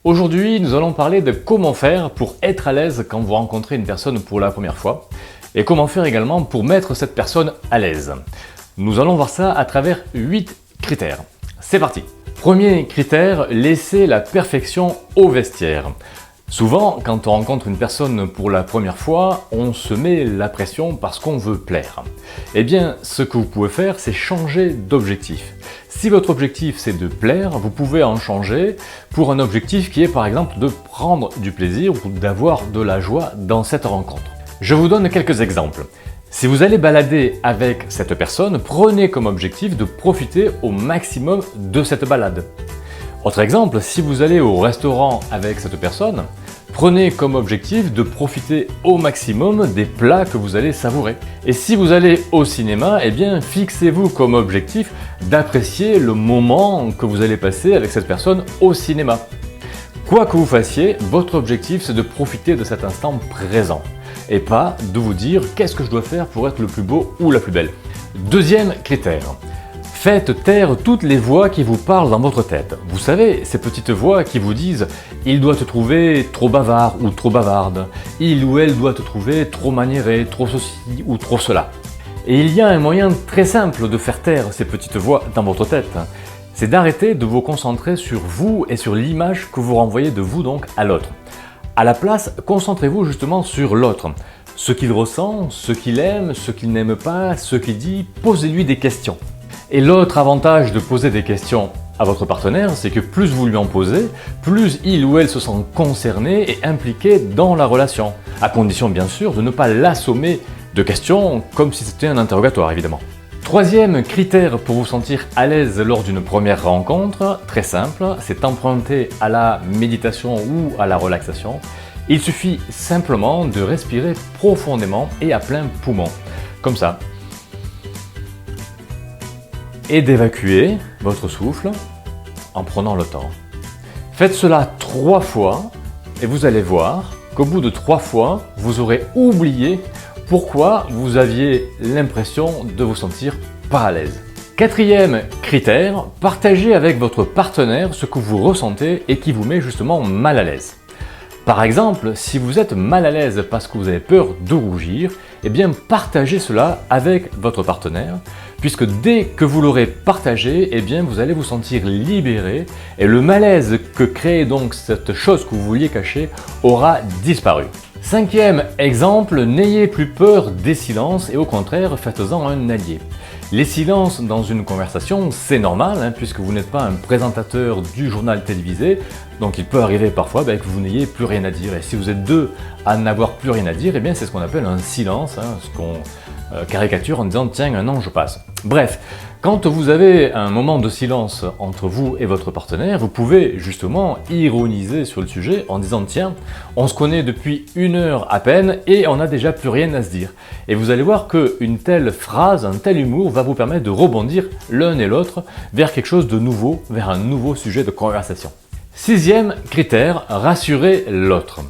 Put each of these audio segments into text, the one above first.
Aujourd'hui, nous allons parler de comment faire pour être à l'aise quand vous rencontrez une personne pour la première fois et comment faire également pour mettre cette personne à l'aise. Nous allons voir ça à travers 8 critères. C'est parti! Premier critère, laisser la perfection au vestiaire. Souvent, quand on rencontre une personne pour la première fois, on se met la pression parce qu'on veut plaire. Eh bien, ce que vous pouvez faire, c'est changer d'objectif. Si votre objectif c'est de plaire, vous pouvez en changer pour un objectif qui est par exemple de prendre du plaisir ou d'avoir de la joie dans cette rencontre. Je vous donne quelques exemples. Si vous allez balader avec cette personne, prenez comme objectif de profiter au maximum de cette balade. Autre exemple, si vous allez au restaurant avec cette personne, prenez comme objectif de profiter au maximum des plats que vous allez savourer. Et si vous allez au cinéma, eh bien fixez-vous comme objectif d'apprécier le moment que vous allez passer avec cette personne au cinéma. Quoi que vous fassiez, votre objectif c'est de profiter de cet instant présent et pas de vous dire qu'est-ce que je dois faire pour être le plus beau ou la plus belle. Deuxième critère. Faites taire toutes les voix qui vous parlent dans votre tête. Vous savez, ces petites voix qui vous disent « il doit te trouver trop bavard ou trop bavarde »,« il ou elle doit te trouver trop maniéré, trop ceci ou trop cela ». Et il y a un moyen très simple de faire taire ces petites voix dans votre tête. C'est d'arrêter de vous concentrer sur vous et sur l'image que vous renvoyez de vous donc à l'autre. À la place, concentrez-vous justement sur l'autre. Ce qu'il ressent, ce qu'il aime, ce qu'il n'aime pas, ce qu'il dit, posez-lui des questions. Et l'autre avantage de poser des questions à votre partenaire, c'est que plus vous lui en posez, plus il ou elle se sent concerné et impliqué dans la relation. À condition bien sûr de ne pas l'assommer de questions comme si c'était un interrogatoire évidemment. Troisième critère pour vous sentir à l'aise lors d'une première rencontre, très simple, c'est emprunté à la méditation ou à la relaxation. Il suffit simplement de respirer profondément et à plein poumon, comme ça. Et d'évacuer votre souffle en prenant le temps. Faites cela 3 fois et vous allez voir qu'au bout de 3 fois, vous aurez oublié pourquoi vous aviez l'impression de vous sentir pas à l'aise. Quatrième critère, partagez avec votre partenaire ce que vous ressentez et qui vous met justement mal à l'aise. Par exemple, si vous êtes mal à l'aise parce que vous avez peur de rougir, eh bien partagez cela avec votre partenaire, puisque dès que vous l'aurez partagé, eh bien vous allez vous sentir libéré et le malaise que crée donc cette chose que vous vouliez cacher aura disparu. Cinquième exemple, n'ayez plus peur des silences et au contraire faites-en un allié. Les silences dans une conversation, c'est normal, puisque vous n'êtes pas un présentateur du journal télévisé, donc il peut arriver parfois que vous n'ayez plus rien à dire. Et si vous êtes deux à n'avoir plus rien à dire, eh bien c'est ce qu'on appelle un silence, ce qu'on caricature en disant « tiens, un ange passe ». Bref, quand vous avez un moment de silence entre vous et votre partenaire, vous pouvez justement ironiser sur le sujet en disant « tiens, on se connaît depuis 1 heure à peine et on n'a déjà plus rien à se dire ». Et vous allez voir qu'une telle phrase, un tel humour va vous permettre de rebondir l'un et l'autre vers quelque chose de nouveau, vers un nouveau sujet de conversation. Sixième critère, rassurer l'autre.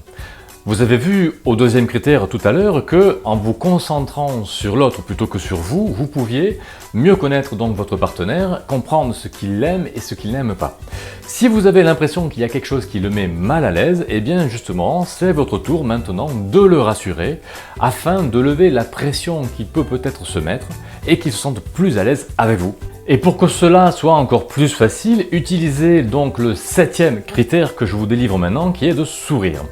Vous avez vu au deuxième critère tout à l'heure que en vous concentrant sur l'autre plutôt que sur vous, vous pouviez mieux connaître donc votre partenaire, comprendre ce qu'il aime et ce qu'il n'aime pas. Si vous avez l'impression qu'il y a quelque chose qui le met mal à l'aise, eh bien justement c'est votre tour maintenant de le rassurer afin de lever la pression qui peut peut-être se mettre et qu'il se sente plus à l'aise avec vous. Et pour que cela soit encore plus facile, utilisez donc le 7e critère que je vous délivre maintenant qui est de sourire.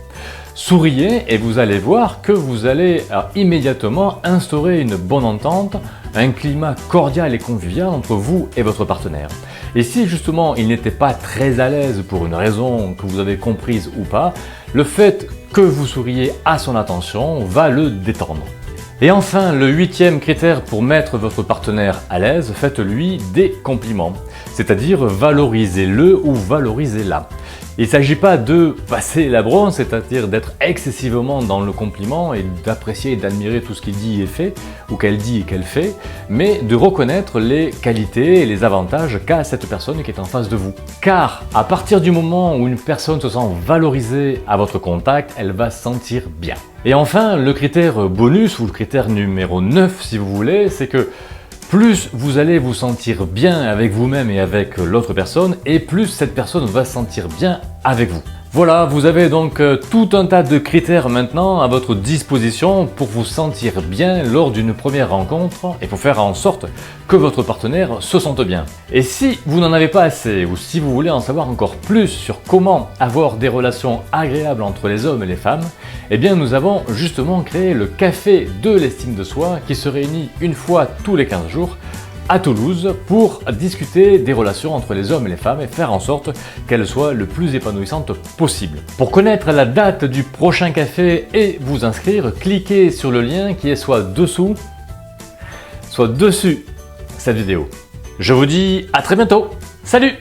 Souriez et vous allez voir que vous allez immédiatement instaurer une bonne entente, un climat cordial et convivial entre vous et votre partenaire. Et si justement il n'était pas très à l'aise pour une raison que vous avez comprise ou pas, le fait que vous souriez à son attention va le détendre. Et enfin, le 8e critère pour mettre votre partenaire à l'aise, faites-lui des compliments, c'est-à-dire valorisez-le ou valorisez-la. Il ne s'agit pas de passer la bronze, c'est-à-dire d'être excessivement dans le compliment et d'apprécier et d'admirer tout ce qu'il dit et fait, ou qu'elle dit et qu'elle fait, mais de reconnaître les qualités et les avantages qu'a cette personne qui est en face de vous. Car à partir du moment où une personne se sent valorisée à votre contact, elle va se sentir bien. Et enfin, le critère bonus, ou le critère numéro 9 si vous voulez, c'est que plus vous allez vous sentir bien avec vous-même et avec l'autre personne, et plus cette personne va se sentir bien avec vous. Voilà, vous avez donc tout un tas de critères maintenant à votre disposition pour vous sentir bien lors d'une première rencontre et pour faire en sorte que votre partenaire se sente bien. Et si vous n'en avez pas assez ou si vous voulez en savoir encore plus sur comment avoir des relations agréables entre les hommes et les femmes, eh bien nous avons justement créé le Café de l'Estime de Soi qui se réunit une fois tous les 15 jours à Toulouse pour discuter des relations entre les hommes et les femmes et faire en sorte qu'elles soient le plus épanouissantes possible. Pour connaître la date du prochain café et vous inscrire, cliquez sur le lien qui est soit dessous, soit dessus cette vidéo. Je vous dis à très bientôt. Salut!